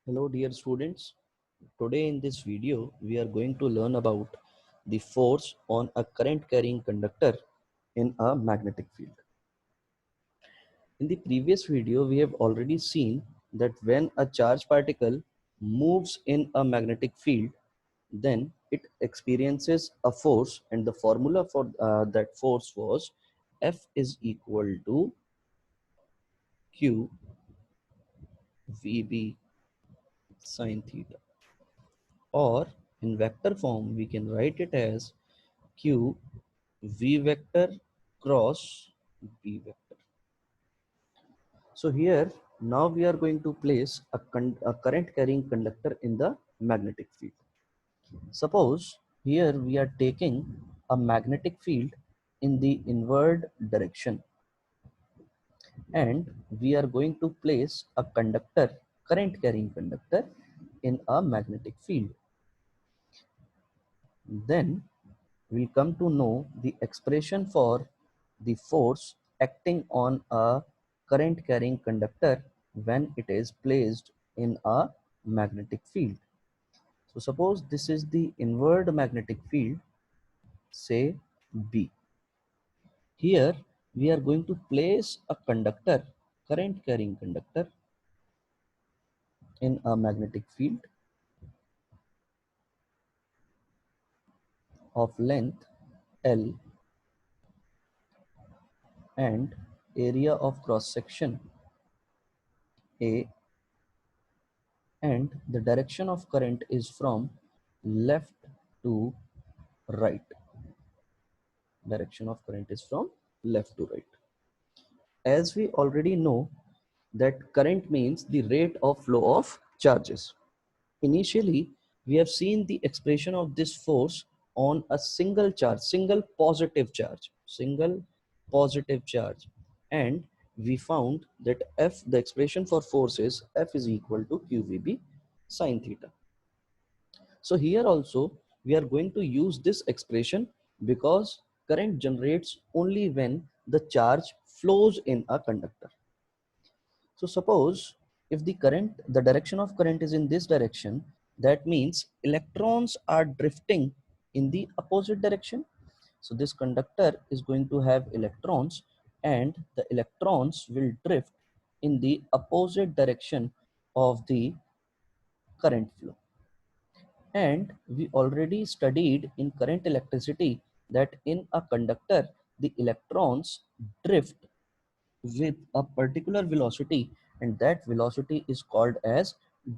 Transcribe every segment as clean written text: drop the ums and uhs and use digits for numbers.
Hello dear students. Today in this video we are going to learn about the force on a current carrying conductor in a magnetic field. In the previous video we have already seen that when a charged particle moves in a magnetic field, then it experiences a force, and the formula for that force was F is equal to Q VB sine theta, or in vector form we can write it as Q V vector cross B vector. So here now we are going to place a current carrying conductor in the magnetic field. Suppose here we are taking a magnetic field in the inward direction, and we are going to place a conductor, current carrying conductor, in a magnetic field. Then we'll come to know the expression for the force acting on a current carrying conductor when it is placed in a magnetic field. So suppose this is the inward magnetic field, say B. Here we are going to place a conductor, current carrying conductor, in a magnetic field of length L and area of cross section A, and the direction of current is from left to right. Direction of current is from left to right. As we already know that current means the rate of flow of charges. Initially, we have seen the expression of this force on a single charge, single positive charge, and we found that F, the expression for force is F is equal to QVB sine theta. So here also we are going to use this expression because current generates only when the charge flows in a conductor. So suppose if the direction of current is in this direction, that means electrons are drifting in the opposite direction. So this conductor is going to have electrons, and the electrons will drift in the opposite direction of the current flow. And we already studied in current electricity that in a conductor, the electrons drift with a particular velocity, and that velocity is called as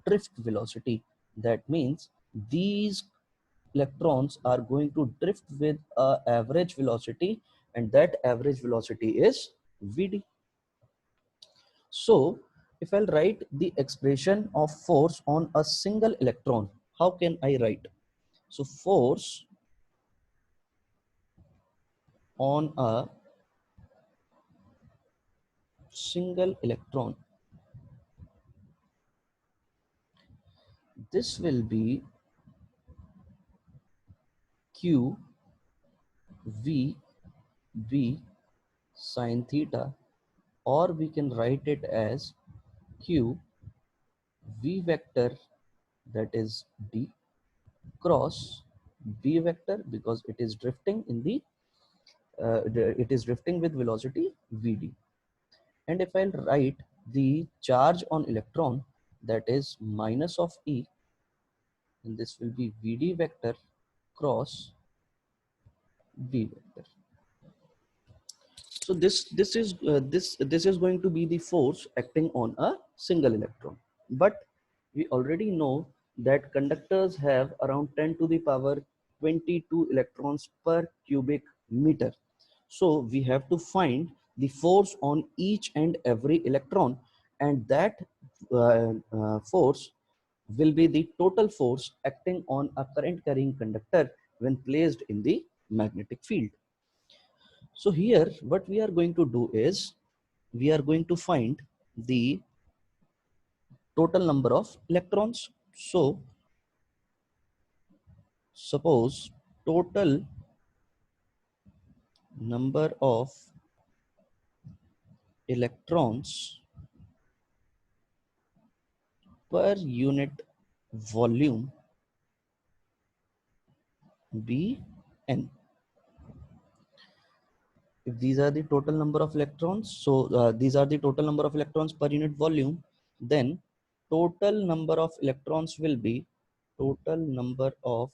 drift velocity. That means these electrons are going to drift with a average velocity, and that average velocity is Vd. So if I'll write the expression of force on a single electron, how can I write? So force on a single electron, this will be Q V B sine theta, or we can write it as Q V vector, that is D, cross B vector, because it is drifting in it is drifting with velocity Vd. And if I'll write the charge on electron, that is minus of E, and this will be Vd vector cross B vector. So this is going to be the force acting on a single electron. But we already know that conductors have around 10 to the power 22 electrons per cubic meter. So we have to find the force on each and every electron, and that force will be the total force acting on a current carrying conductor when placed in the magnetic field. So here what we are going to do is we are going to find the total number of electrons. So suppose total number of electrons per unit volume Bn. If these are the total number of electrons, so these are the total number of electrons per unit volume, then total number of electrons will be total number of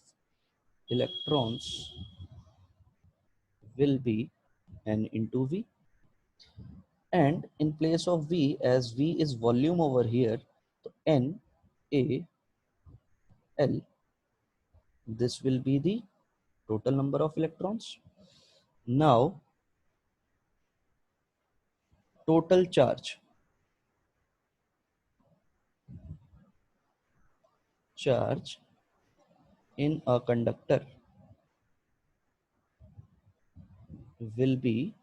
electrons will be n into V, and in place of V, as V is volume over here, so N A L, this will be the total number of electrons. Now total charge in a conductor will be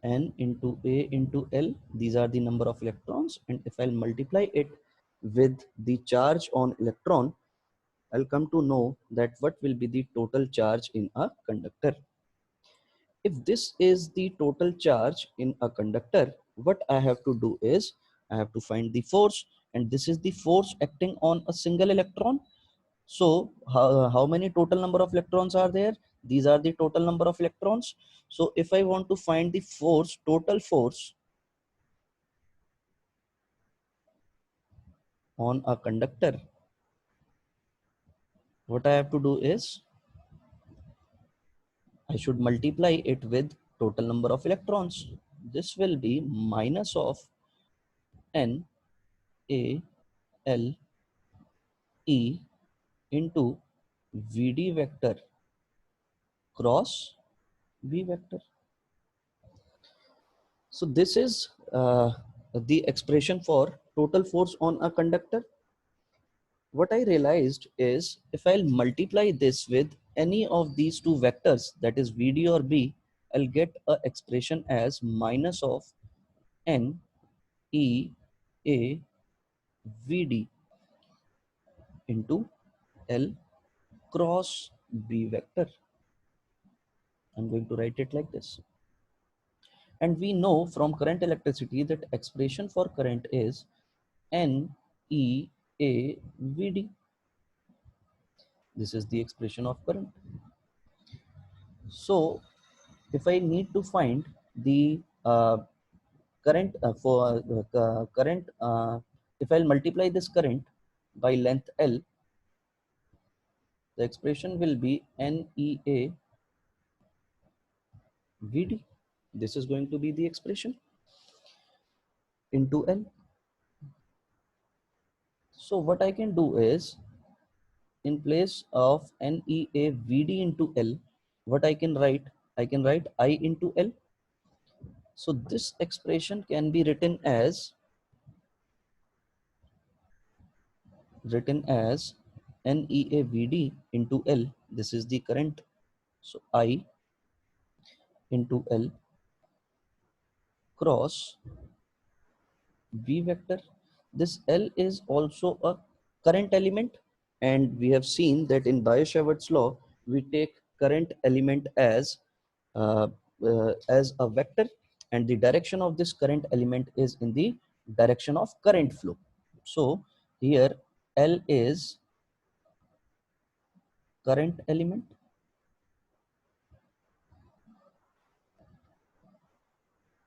N into A into L. These are the number of electrons, and if I'll multiply it with the charge on electron, I'll come to know that what will be the total charge in a conductor. If this is the total charge in a conductor, what I have to do is I have to find the force, and this is the force acting on a single electron. So how many total number of electrons are there? These are the total number of electrons. So if I want to find the force, total force on a conductor, what I have to do is I should multiply it with total number of electrons. This will be minus of N A L E into Vd vector cross V vector. So this is the expression for total force on a conductor. What I realized is if I'll multiply this with any of these two vectors, that is Vd or B, I'll get a expression as minus of N E A Vd into L cross B vector. I'm going to write it like this. And we know from current electricity that expression for current is N E A V D. This is the expression of current. So if I need to find the current current, if I'll multiply this current by length L, the expression will be N E A V D. This is going to be the expression into L. So what I can do is, in place of NEAVD into L, what I can write? I can write I into L. So this expression can be written as NEAVD into L. This is the current. So I into L cross V vector. This L is also a current element, and we have seen that in Biot-Savart's law, we take current element uh, as a vector, and the direction of this current element is in the direction of current flow. So here L is current element,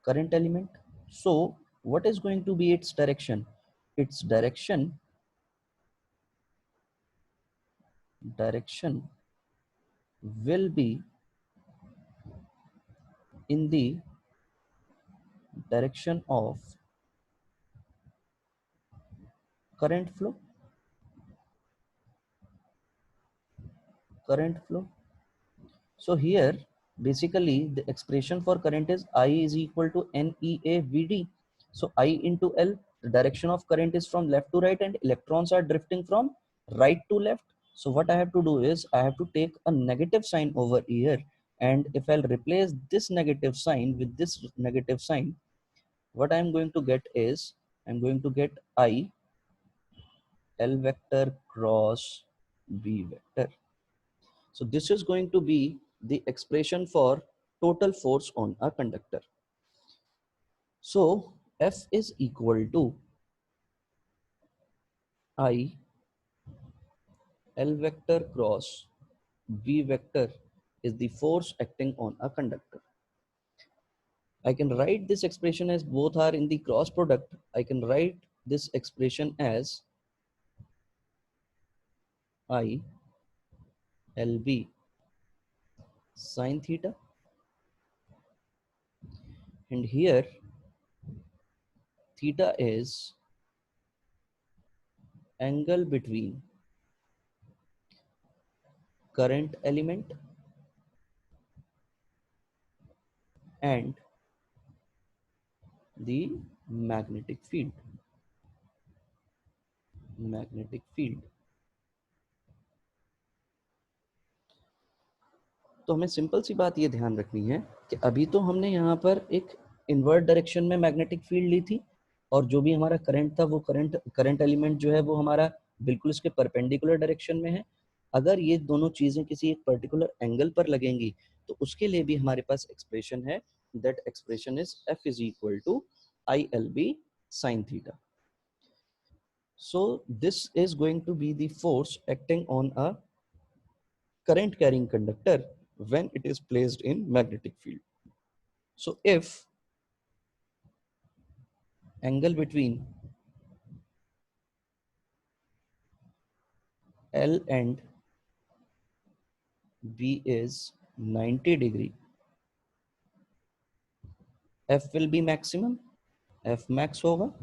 current element. So what is going to be its direction? Its direction will be in the direction of current flow. Current flow. So here basically the expression for current is I is equal to NEAVD. So I into L, the direction of current is from left to right and electrons are drifting from right to left. So what I have to do is I have to take a negative sign over here, and if I'll replace this negative sign with this negative sign, what I'm going to get is I'm going to get I L vector cross B vector. So this is going to be the expression for total force on a conductor. So F is equal to I L vector cross B vector is the force acting on a conductor. I can write this expression as both are in the cross product. I can write this expression as I LB sine theta, and here theta is angle between current element and the magnetic field. Magnetic field. तो हमें simple सी बात ये ध्यान रखनी है कि अभी तो हमने यहाँ पर एक इनवर्ट डायरेक्शन में मैग्नेटिक फील्ड ली थी, और जो भी हमारा करंट था वो करंट एलिमेंट जो है वो हमारा बिल्कुल इसके परपेंडिकुलर डायरेक्शन में है। अगर ये दोनों चीजें किसी एक पर्टिकुलर एंगल पर लगेंगी तो उसके लिए भी हमारे पास एक्सप्रेशन है, that expression is F is equal to I L B sine theta. So this is going to be the force acting on a current carrying conductor when it is placed in magnetic field. So if angle between L and B is 90 degree, F will be maximum. F max होगा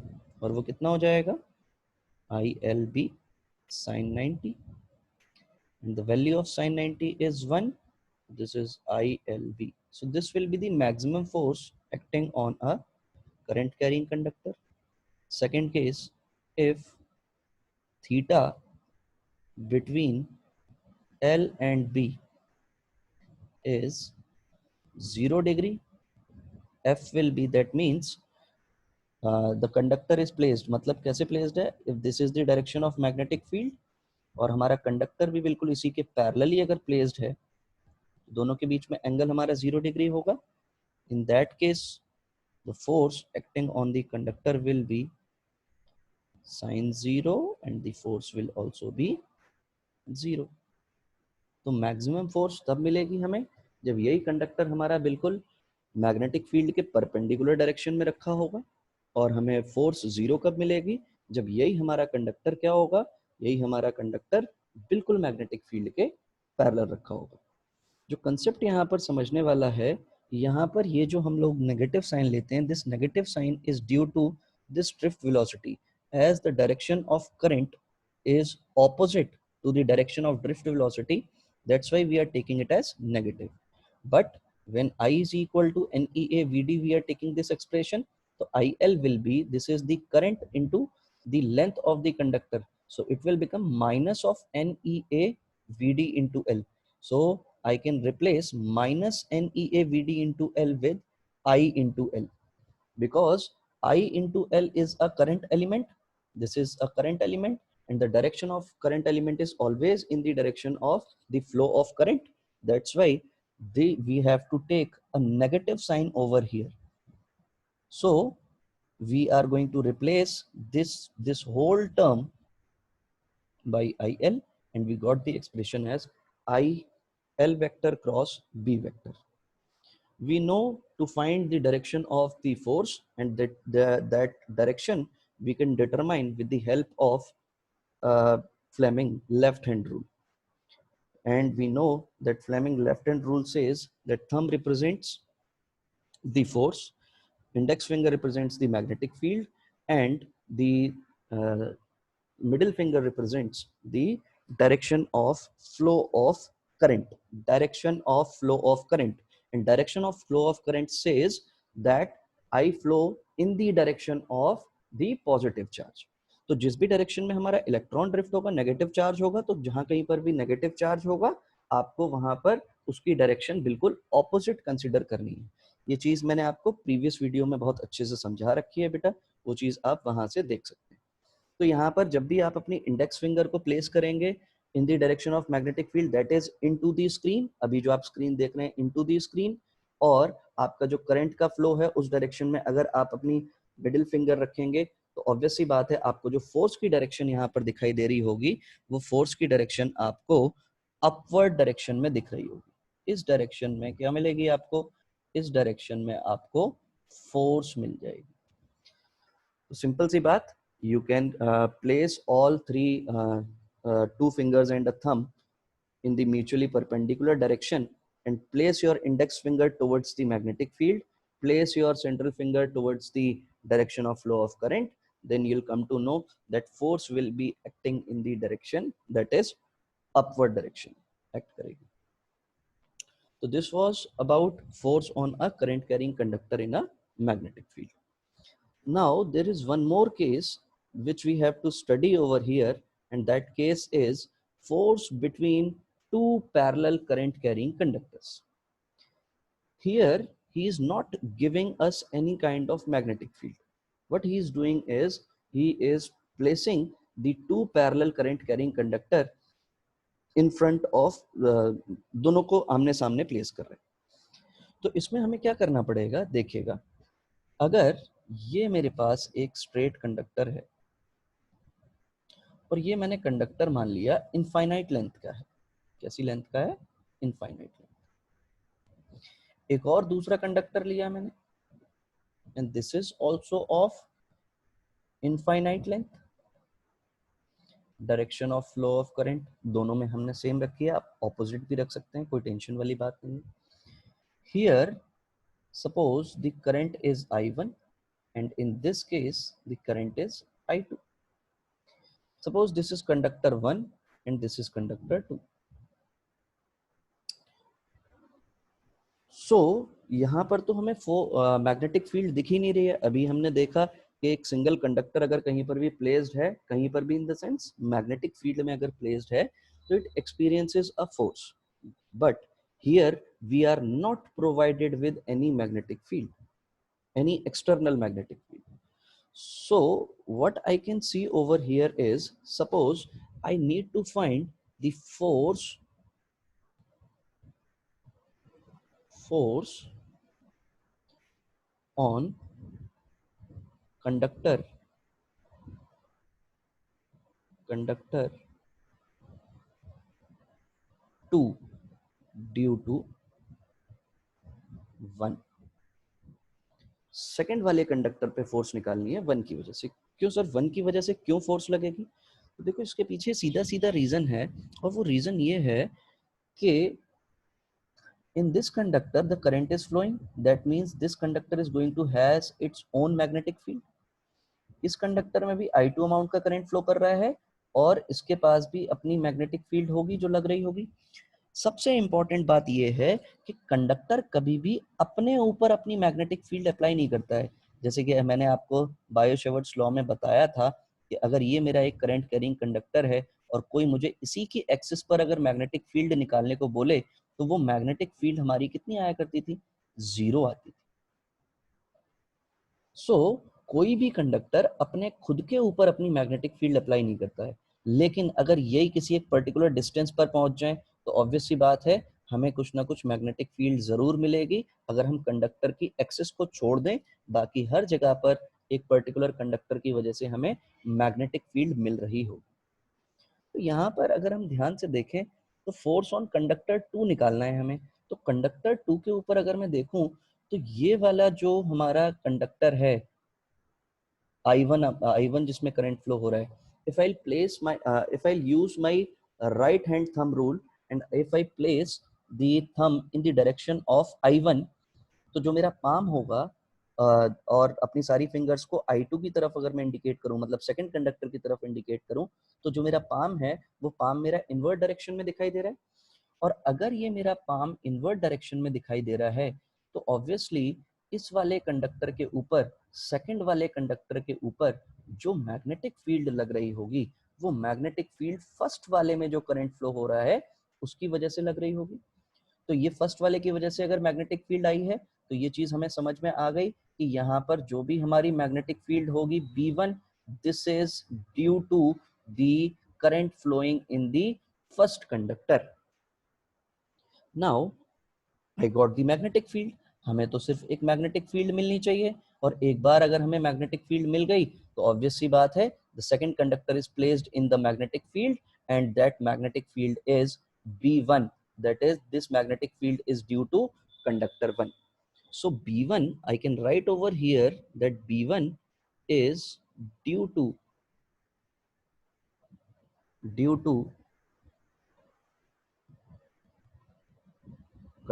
और वो कितना हो जाएगा ILB sin 90, and the value of sin 90 is 1. This is ILB. So this will be the maximum force acting on a current carrying conductor. Second case, if theta between L and B is 0 degree, F will be, that means the conductor is placed, मतलब कैसे placed है, if this is the direction of magnetic field और हमारा conductor भी बिल्कुल इसी के parallelly अगर प्लेस्ड है, दोनों के बीच में एंगल हमारा 0 डिग्री होगा. In that case the force acting on the conductor will be sin 0 and the force will also be 0. तो मैक्सिमम फोर्स तब मिलेगी हमें जब यही कंडक्टर हमारा बिल्कुल मैग्नेटिक फील्ड के परपेंडिकुलर डायरेक्शन में रखा होगा, और हमें फोर्स 0 कब मिलेगी जब यही हमारा कंडक्टर क्या होगा, यही हमारा कंडक्टर बिल्कुल मैग्नेटिक फील्ड के पैरेलल रखा होगा. जो कंसेप्ट यहाँ पर समझने वाला है, यहाँ पर ये जो हम लोग नेगेटिव साइन लेते हैं, this negative sign is due to this drift velocity, as the direction of current is opposite to the direction of drift velocity. That's why we are taking it as negative. But when I is equal to NEA VD, we are taking this expression. So IL will be, this is the current into the length of the conductor. So it will become minus of NEA VD into L. So I can replace minus NEA VD into L with I into L, because I into L is a current element. This is a current element, and the direction of current element is always in the direction of the flow of current. That's why we have to take a negative sign over here. So we are going to replace this whole term by IL, and we got the expression as IL vector cross B vector. We know to find the direction of the force, and that direction we can determine with the help of Fleming left hand rule. And we know that Fleming left hand rule says that thumb represents the force, index finger represents the magnetic field, and the uh, middle finger represents the direction of flow of current. Direction of flow of current, and direction of flow of current says that I flow in the direction of the positive charge. तो जिस भी direction में हमारा electron drift होगा negative charge होगा, तो जहां कहीं पर भी नेगेटिव चार्ज होगा आपको वहां पर उसकी डायरेक्शन बिल्कुल ऑपोजिट कंसीडर करनी है. ये चीज मैंने आपको प्रीवियस वीडियो में बहुत अच्छे से समझा रखी है बेटा, वो चीज आप वहां से देख सकते हैं. तो यहाँ पर जब भी आप अपनी इंडेक्स फिंगर को प्लेस करेंगे in the direction of magnetic field, that is into the screen, अभी जो आप स्क्रीन देख रहे हैं इनटू द स्क्रीन, और आपका जो करंट का फ्लो है उस डायरेक्शन में अगर आप अपनी मिडिल फिंगर रखेंगे तो ऑब्वियस सी बात है आपको जो फोर्स की डायरेक्शन यहाँ पर दिखाई दे रही होगी वो फोर्स की डायरेक्शन आपको अपवर्ड डायरेक्शन में दिख रही होगी। इस डायरेक्शन में क्या मिलेगी आपको, इस डायरेक्शन में आपको फोर्स मिल जाएगी। तो सिंपल सी बात, you can place all three two fingers and a thumb in the mutually perpendicular direction and place your index finger towards the magnetic field, place your central finger towards the direction of flow of current, then you'll come to know that force will be acting in the direction that is upward direction act karegi. So this was about force on a current carrying conductor in a magnetic field. Now there is one more case which we have to study over here, and that case is force between two parallel current carrying conductors. Here he is not giving us any kind of magnetic field. What he is doing is he is placing the two parallel current carrying conductor in front of दोनों को आमने सामने place कर रहे हैं। तो इसमें हमें क्या करना पड़ेगा, देखिएगा, अगर ये मेरे पास एक स्ट्रेट कंडक्टर है और ये मैंने कंडक्टर मान लिया इनफाइनाइट लेंथ का है, कैसी लेंथ का है, इनफाइनाइट लेंथ। एक और दूसरा कंडक्टर लिया मैंने and this is also of infinite length. Direction of flow of current दोनों में हमने सेम रखी है, आप ऑपोजिट भी रख सकते हैं, कोई टेंशन वाली बात नहीं है। Here suppose the current is I1 and in this case the current is I2. Suppose this is conductor 1 and this is conductor 2. So यहाँ पर तो हमें मैग्नेटिक फील्ड दिख ही नहीं रही है। अभी हमने देखा कि एक सिंगल कंडक्टर अगर कहीं पर भी प्लेस्ड है, कहीं पर भी in the sense magnetic field में अगर प्लेस्ड है तो it experiences a force, but here we are not provided with any magnetic field, any external magnetic field. So what I can see over here is, suppose I need to find the force on conductor 2 due to 1। Second वाले conductor पे force निकालनी है 1 की वजह से। क्यों sir 1 की वजह से क्यों फोर्स लगेगी? तो देखो इसके पीछे सीधा सीधा रीजन है, और वो रीजन ये है कि in this conductor the current is flowing, that means this conductor is going to has its own magnetic field। इस कंडक्टर में भी I2 अमाउंट का करंट फ्लो कर रहा है और इसके पास भी अपनी मैग्नेटिक फील्ड होगी जो लग रही होगी। सबसे इंपॉर्टेंट बात यह है कि कंडक्टर कभी भी अपने ऊपर अपनी मैग्नेटिक फील्ड अप्लाई नहीं करता है। जैसे कि मैंने आपको बायो-सेवर्ट्स लॉ में बताया था कि अगर ये मेरा एक करंट कैरिंग कंडक्टर है और कोई मुझे इसी की एक्सिस पर अगर मैग्नेटिक फील्ड निकालने को बोले तो वो मैग्नेटिक फील्ड हमारी कितनी आया करती थी, 0 आती थी। सो कोई भी कंडक्टर अपने खुद के ऊपर अपनी मैग्नेटिक फील्ड अप्लाई नहीं करता है, लेकिन अगर यही किसी एक पर्टिकुलर डिस्टेंस पर पहुंच जाए तो ऑब्वियस सी बात है हमें कुछ ना कुछ मैग्नेटिक फील्ड जरूर मिलेगी अगर हम कंडक्टर की एक्सिस को छोड़ दें। बाकी हर जगह पर एक पर्टिकुलर कंडक्टर की वजह से हमें मैग्नेटिक फील्ड मिल रही हो। तो यहाँ पर अगर हम ध्यान से देखें तो फोर्स ऑन कंडक्टर 2 निकालना है हमें। तो कंडक्टर 2 के ऊपर अगर मैं देखूं तो ये वाला जो हमारा कंडक्टर है I1 जिसमें करंट फ्लो हो रहा है, if I'll use my right hand thumb rule and if I place the thumb in the direction of I1, तो जो मेरा पाम होगा और अपनी सारी फिंगर्स को I2 की तरफ अगर मैं इंडिकेट करूं, मतलब सेकंड कंडक्टर की तरफ इंडिकेट करूं, तो जो मेरा पाम है वो पाम मेरा इनवर्ट डायरेक्शन में दिखाई दे रहा है। और अगर ये मेरा पाम इनवर्ट डायरेक्शन में दिखाई दे रहा है तो ऑब्वियसली इस वाले कंडक्टर के ऊपर, सेकंड वाले कंडक्टर के ऊपर जो मैग्नेटिक फील्ड लग रही होगी वो मैग्नेटिक फील्ड फर्स्ट वाले में जो करंट फ्लो हो रहा है उसकी वजह से लग रही होगी। तो ये फर्स्ट वाले की वजह से अगर मैग्नेटिक फील्ड आई है तो ये चीज हमें समझ में आ गई कि यहाँ पर जो भी हमारी मैग्नेटिक फील्ड होगी B1, this is due to the current flowing in the first conductor. Now I got the magnetic field, हमें तो सिर्फ एक मैग्नेटिक फील्ड मिलनी चाहिए। और एक बार अगर हमें मैग्नेटिक फील्ड मिल गई तो ऑब्वियस सी बात है the second conductor is placed in the magnetic field and that magnetic field is B1, that is this magnetic field is due to conductor 1. So B1 I can write over here that B1 is due to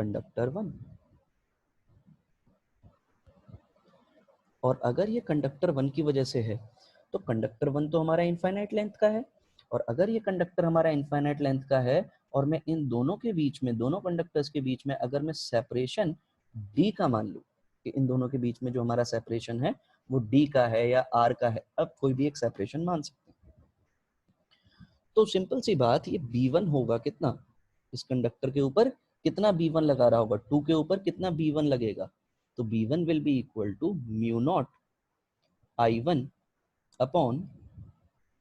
conductor 1. और अगर ये conductor 1 की वजह से है तो conductor 1 तो हमारा इनफाइनाइट लेंथ का है, और अगर ये कंडक्टर हमारा इनफाइनाइट लेंथ का है और मैं इन दोनों के बीच में, दोनों कंडक्टर्स के बीच में अगर मैं सेपरेशन d का मान लूं कि इन दोनों के बीच में जो हमारा सेपरेशन है वो d का है या r का है, अब कोई भी एक सेपरेशन मान सकते हैं, तो सिंपल सी बात ये B1 होगा कितना, इस कंडक्टर के ऊपर कितना B1 लगा रहा होगा, 2 के ऊपर कितना B1 लगेगा, तो B1 will be equal to mu naught I1 upon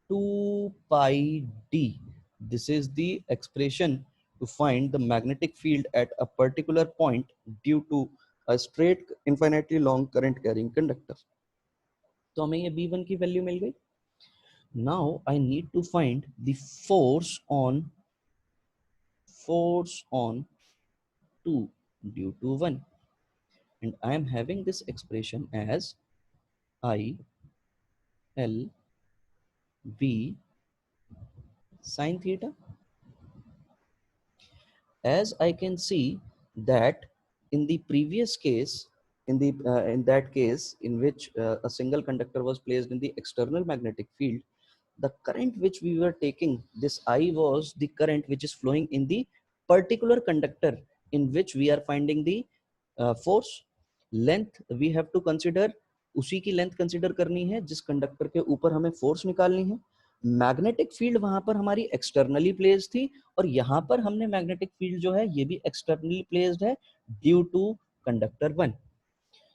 2 pi d. This is the expression to find the magnetic field at a particular point due to a straight infinitely long current carrying conductor. तो हमें ये B1 की value मिल गई. Now I need to find the force on 2 due to 1, and I am having this expression as I L V sin theta. As I can see that in the previous case, in that case in which a single conductor was placed in the external magnetic field, the current which we were taking, this I was the current which is flowing in the particular conductor in which we are finding the force. Length we have to consider, उसी की length consider करनी है जिस conductor के ऊपर हमें force निकालनी है. मैग्नेटिक फील्ड वहां पर हमारी एक्सटर्नली प्लेस्ड थी और यहाँ पर हमने मैग्नेटिक फील्ड जो है ये भी एक्सटर्नली प्लेस्ड है due to conductor 1.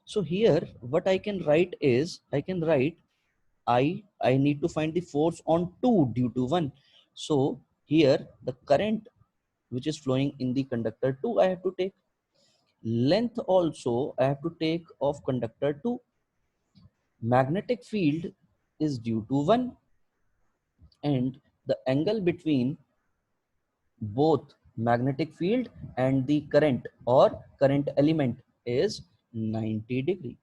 So here what I can write is, I can write I need to find the force on 2 due to 1. So here the current which is flowing in the conductor 2 I have to take. Length also I have to take of conductor 2. Magnetic field is due to 1, and the angle between both magnetic field and the current or current element is 90 degree.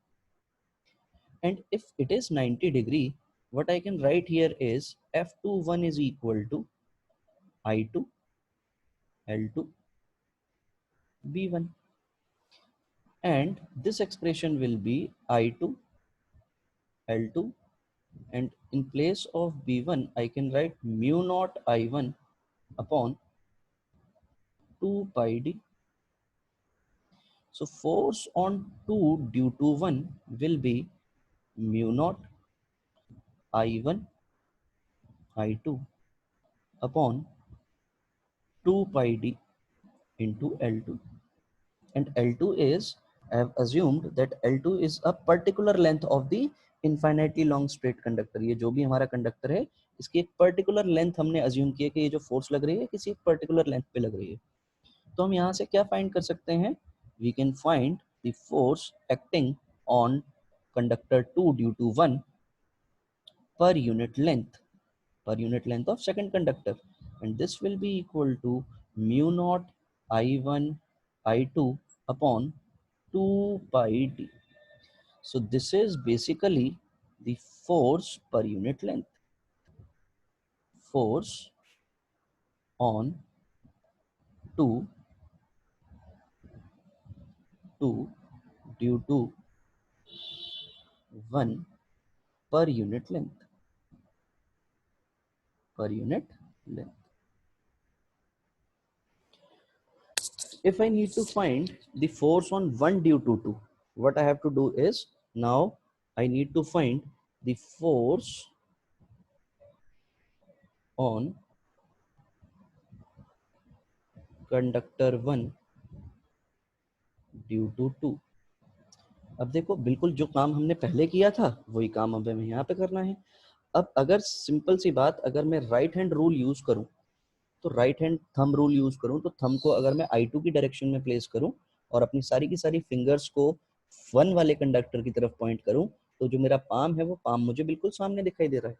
And if it is 90 degree, what I can write here is F21 is equal to I2 L2 B1, and this expression will be I2 L2, and in place of B1 I can write mu naught I1 upon 2 pi d. So force on 2 due to 1 will be mu naught I1 I2 upon 2 pi d into L2. And L2 is, I have assumed that L2 is a particular length of the infinitely long straight conductor. ये जो भी हमारा conductor है इसकी एक particular length हमने assume किया कि ये जो फोर्स लग रही है किसी पर्टिकुलर लेंथ पे लग रही है. तो हम यहाँ से क्या फाइंड कर सकते हैं, we can find the force acting on conductor 2 due to 1 per unit length of second conductor, and this will be equal to mu naught I1 I2 upon 2 pi d. So this is basically the force per unit length. Force on 2 due to 1 per unit length. If I need to find the force on 1 due to 2, what I have to do is, now I need to find the force on conductor 1 due to 2. अब देखो बिल्कुल जो काम हमने पहले किया था वही काम अब हमें यहाँ पे करना है. अब अगर सिंपल सी बात, अगर मैं राइट हैंड रूल यूज करूं तो right hand thumb rule use करूं तो थंब को अगर मैं I2 की डायरेक्शन में प्लेस करूं और अपनी सारी की सारी फिंगर्स को वन वाले कंडक्टर की तरफ पॉइंट करूं तो जो मेरा पाम है वो पाम मुझे बिल्कुल सामने दिखाई दे रहा है।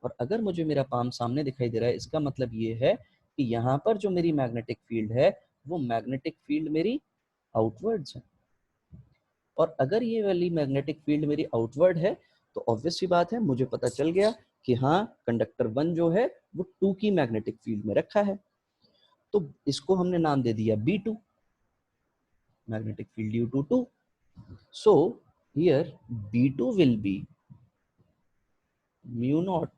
और अगर मुझे मेरा पाम सामने दिखाई दे रहा है, इसका मतलब ये है कि यहाँ पर जो मेरी मैग्नेटिक फील्ड है वो मैग्नेटिक फील्ड मेरी आउटवर्ड्स है। और अगर ये वाली मैग्नेटिक फील्ड मेरी आउटवर्ड है तो ऑब्वियस सी बात है, मुझे पता चल गया कि हाँ, कंडक्टर 1 जो है वो 2 की मैग्नेटिक फील्ड में रखा है। तो इसको हमने नाम दे दिया B2, magnetic field due to 2। So here B2 will be mu naught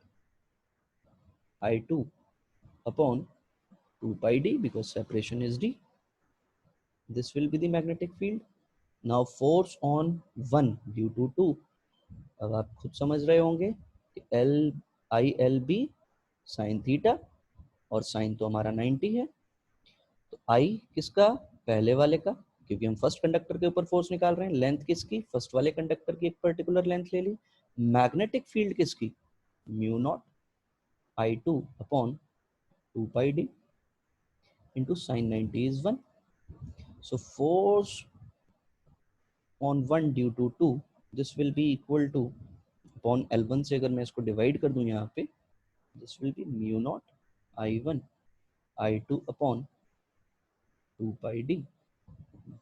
I2 upon 2 pi d, because separation is d. This will be the magnetic field. Now force on 1 due to 2, अब आप खुद समझ रहे होंगे कि LILB sine theta, और sign तो हमारा 90 है, तो I किसका, पहले वाले का, क्योंकि हम फर्स्ट कंडक्टर के ऊपर फोर्स निकाल रहे हैं। लेंथ किसकी, फर्स्ट वाले कंडक्टर की एक पर्टिकुलर लेंथ ले ली। मैग्नेटिक फील्ड किसकी, mu naught I2 upon 2 pi d into sin 90 is 1. So force on 1 due to 2, this will be equal to, upon L1 से अगर मैं इसको डिवाइड कर दूं यहाँ पे, this will be mu naught I1 I2 upon 2 pi d.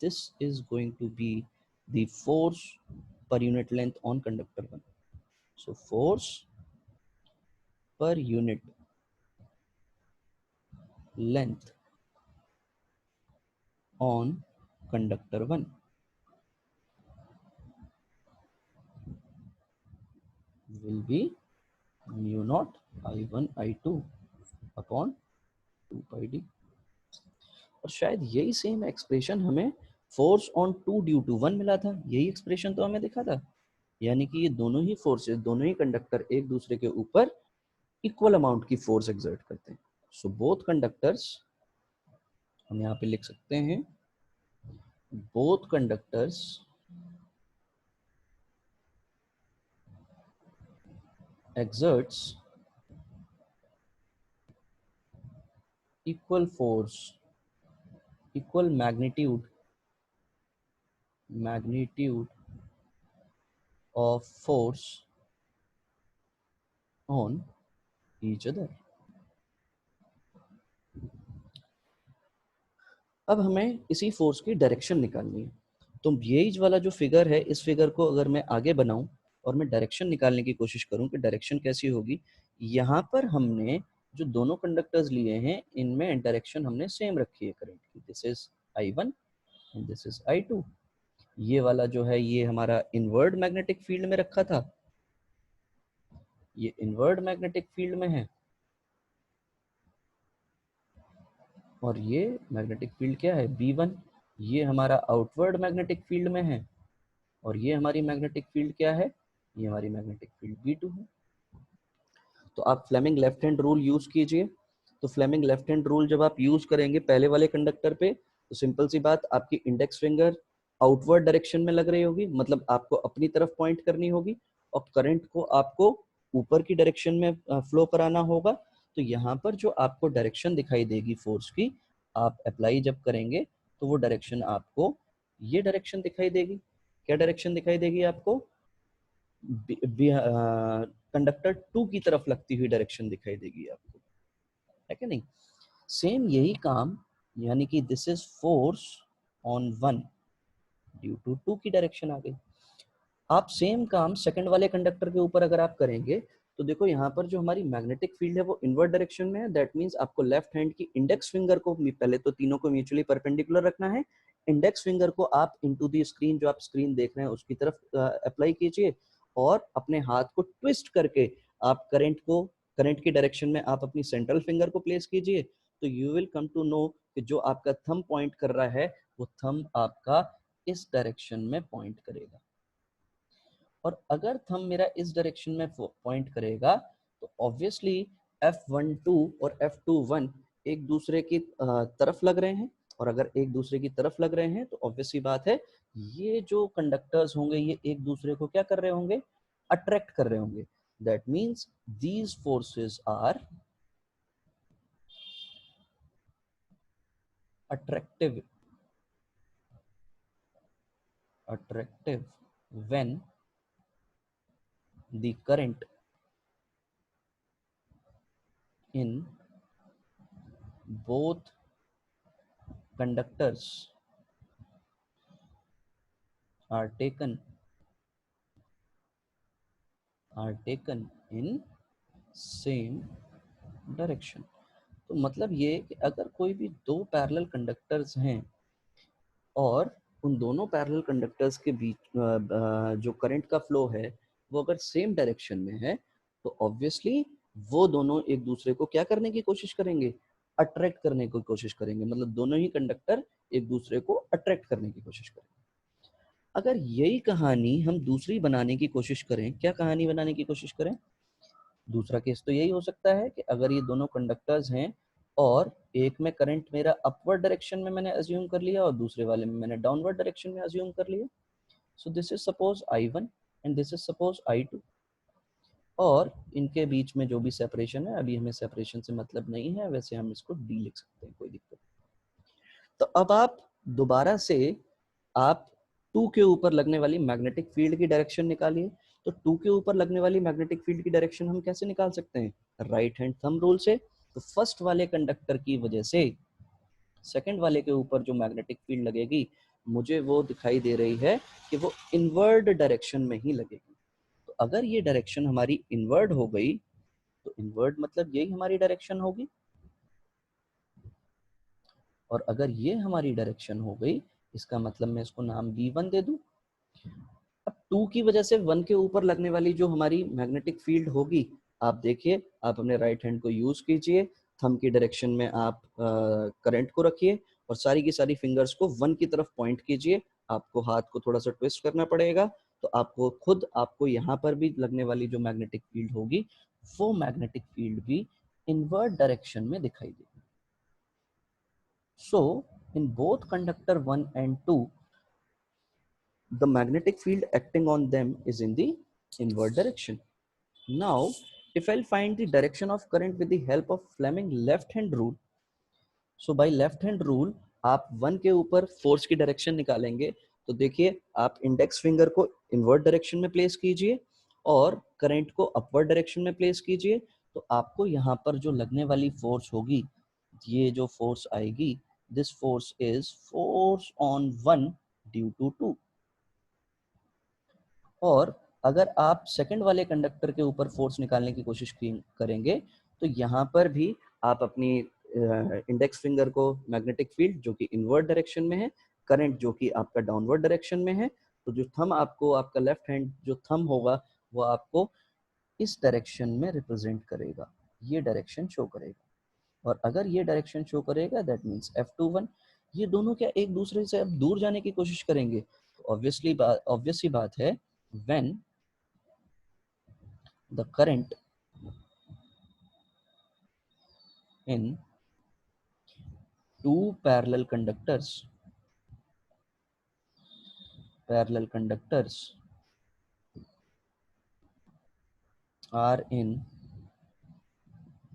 This is going to be the force per unit length on conductor 1. So force per unit length on conductor 1 will be mu naught I1 I2 upon 2 pi d. और शायद यही same expression हमें force on 2 due to 1 मिला था, यही expression तो हमें दिखा था। यानी कि ये दोनों ही फोर्सेस, दोनों ही कंडक्टर एक दूसरे के ऊपर इक्वल अमाउंट की फोर्स एक्सर्ट करते हैं। सो बोथ कंडक्टर्स, हम यहाँ पे लिख सकते हैं, both conductors exerts equal force, equal magnitude of force on each other. अब हमें इसी फोर्स की डायरेक्शन निकालनी है। तो यही वाला जो फिगर है, इस फिगर को अगर मैं आगे बनाऊं और मैं डायरेक्शन निकालने की कोशिश करूं कि डायरेक्शन कैसी होगी, यहाँ पर हमने जो दोनों कंडक्टर्स लिए हैं इनमें डायरेक्शन हमने सेम रखी है करंट की। This is I1 and this is I2। ये वाला जो है ये हमारा इनवर्ड मैग्नेटिक फील्ड में रखा था, ये इनवर्ड मैग्नेटिक फील्ड में है, और ये मैग्नेटिक फील्ड क्या है, B1। ये हमारा आउटवर्ड मैग्नेटिक फील्ड में है, और ये हमारी मैग्नेटिक फील्ड क्या है, ये हमारी मैग्नेटिक फील्ड B2 है। तो आप Fleming left hand rule use कीजिए। तो फ्लेमिंग लेफ्ट हैंड रूल जब आप यूज करेंगे पहले वाले कंडक्टर पे, तो सिंपल सी बात, आपकी इंडेक्स फिंगर आउटवर्ड डायरेक्शन में लग रही होगी, मतलब आपको अपनी तरफ पॉइंट करनी होगी, और करंट को आपको ऊपर की डायरेक्शन में फ्लो कराना होगा। तो यहाँ पर जो आपको डायरेक्शन दिखाई देगी फोर्स की, आप अप्लाई जब करेंगे तो वो डायरेक्शन आपको ये डायरेक्शन दिखाई देगी। क्या डायरेक्शन दिखाई देगी आपको, कंडक्टर 2 की तरफ लगती हुई डायरेक्शन दिखाई देगी आपको, है कि नहीं। सेम यही काम, यानी कि this is force on 1 due to 2 की डायरेक्शन आ गई। आप सेम काम सेकंड वाले कंडक्टर के ऊपर अगर आप करेंगे तो देखो यहाँ पर जो हमारी मैग्नेटिक फील्ड है वो इनवर्ट डायरेक्शन में है। दैट मींस आपको लेफ्ट हैंड की इंडेक्स फिंगर को पहले तो तीनों को म्यूचुअली परपेंडिकुलर रखना है। इंडेक्स फिंगर को आप इनटू द स्क्रीन, जो आप स्क्रीन देख रहे हैं उसकी तरफ अप्लाई कीजिए, और अपने हाथ को ट्विस्ट करके आप करंट की डायरेक्शन में आप अपनी सेंट्रल फिंगर को प्लेस कीजिए। तो you will come to know कि जो आपका थंब पॉइंट कर रहा है वो थंब आपका इस डायरेक्शन में पॉइंट करेगा, और अगर थंब मेरा इस डायरेक्शन में पॉइंट करेगा तो ऑब्वियसली F12 और F21 एक दूसरे की तरफ लग रहे हैं, और अगर एक दूसरे की तरफ लग रहे हैं तो ऑब्वियसली बात है ये जो कंडक्टर्स होंगे ये एक दूसरे को क्या कर रहे होंगे, अट्रैक्ट कर रहे होंगे। That means these forces are attractive attractive when the current in both conductors are taken in same direction। तो मतलब ये कि अगर कोई भी दो पैरेलल कंडक्टर्स हैं और उन दोनों पैरेलल कंडक्टर्स के बीच जो करंट का फ्लो है वो अगर सेम डायरेक्शन में है तो ऑब्वियसली वो दोनों एक दूसरे को क्या करने की कोशिश करेंगे, अट्रैक्ट करने की कोशिश करेंगे। मतलब दोनों ही कंडक्टर एक दूसरे को अट्रैक्ट करने की कोशिश करेंगे। अगर यही कहानी हम दूसरी बनाने की कोशिश करें, क्या कहानी बनाने की कोशिश करें, दूसरा केस तो यही हो सकता है कि अगर ये दोनों कंडक्टर्स हैं और एक में करंट मेरा अपवर्ड डायरेक्शन में मैंने अज्यूम कर लिया और दूसरे वाले में मैंने डाउनवर्ड डायरेक्शन में अज्यूम कर लिया। So this is suppose I1 and this is suppose I2 और इनके बीच में जो भी सेपरेशन है, अभी हमें सेपरेशन से मतलब नहीं है, वैसे हम इसको D लिख सकते हैं, कोई दिक्कत नहीं। तो अब आप दोबारा से आप 2 के ऊपर लगने वाली मैग्नेटिक फील्ड की डायरेक्शन निकालिए। तो 2 के ऊपर लगने वाली मैग्नेटिक फील्ड की डायरेक्शन हम कैसे निकाल सकते हैं, राइट हैंड थंब रूल से। तो फर्स्ट वाले कंडक्टर की वजह से सेकंड वाले के ऊपर जो मैग्नेटिक फील्ड लगेगी मुझे वो दिखाई दे रही है कि वो इनवर्ड डायरेक्शन में ही लगेगी। तो अगर ये डायरेक्शन हमारी इनवर्ड हो गई तो इनवर्ड मतलब यही हमारी डायरेक्शन होगी, और अगर ये हमारी डायरेक्शन हो गई इसका मतलब मैं इसको नाम V1 दे दूं। अब 2 की वजह से 1 के ऊपर लगने वाली जो हमारी मैग्नेटिक फील्ड होगी, आप देखिए, आप अपने राइट हैंड को यूज कीजिए, थंब की डायरेक्शन में आप करंट को रखिए और सारी की सारी फिंगर्स को 1 की तरफ पॉइंट कीजिए। आपको हाथ को थोड़ा सा ट्विस्ट करना पड़ेगा तो आपको खुद आपको यहाँ पर भी लगने वाली जो मैग्नेटिक फील्ड होगी वो मैग्नेटिक फील्ड भी इनवर्ट डायरेक्शन में दिखाई देगी। सो in both conductor 1 and 2 the magnetic field acting on them is in the inward direction. Now, if I'll find the direction of current with the help of Fleming left hand rule, so by left hand rule आप 1 के ऊपर force की direction निकालेंगे। तो देखिए, आप index finger को invert direction में प्लेस कीजिए और करंट को अपवर्ड डायरेक्शन में प्लेस कीजिए। तो आपको यहाँ पर जो लगने वाली फोर्स होगी, ये जो फोर्स आएगी, this force is force on 1 due to 2। और अगर आप सेकंड वाले कंडक्टर के ऊपर फोर्स निकालने की कोशिश करेंगे तो यहाँ पर भी आप अपनी इंडेक्स फिंगर को मैग्नेटिक फील्ड जो कि इनवर्ट डायरेक्शन में है, करंट जो कि आपका डाउनवर्ड डायरेक्शन में है, तो जो थंब आपको, आपका लेफ्ट हैंड जो थंब होगा वो आपको इस डायरेक्शन में रिप्रेजेंट करेगा, ये डायरेक्शन शो करेगा। और अगर ये डायरेक्शन शो करेगा दैट मीन्स F21। ये दोनों क्या एक दूसरे से अब दूर जाने की कोशिश करेंगे? ऑब्वियस सी बात है, when the current in two parallel conductors are in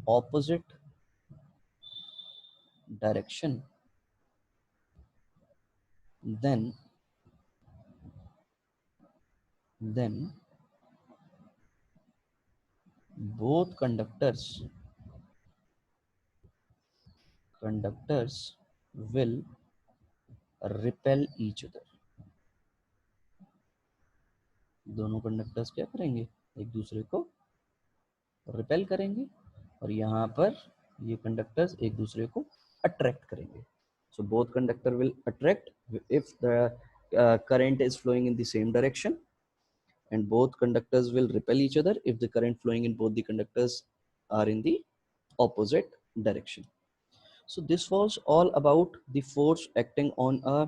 opposite direction, then both conductors will repel each other। दोनों कंडक्टर्स क्या करेंगे, एक दूसरे को रिपेल करेंगे और यहाँ पर ये कंडक्टर्स एक दूसरे को अट्रैक्ट करेंगे। So both conductor will attract if the current is flowing in the same direction, and both conductors will repel each other if the current flowing in both the conductors are in the opposite direction. So this was all about the force acting on a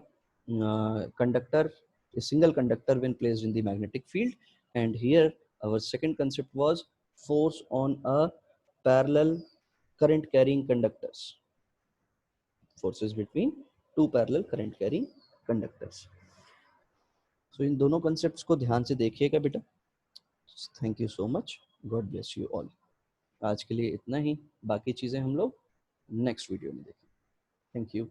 conductor, a single conductor when placed in the magnetic field. And here our second concept was force on a parallel current carrying conductors, forces between two parallel current carrying conductors. So इन दोनों concepts को ध्यान से देखिएगा बेटा। Thank you so much. God bless you all. आज के लिए इतना ही, बाकी चीज़ें हम लोग नेक्स्ट वीडियो में देखेंगे। Thank you.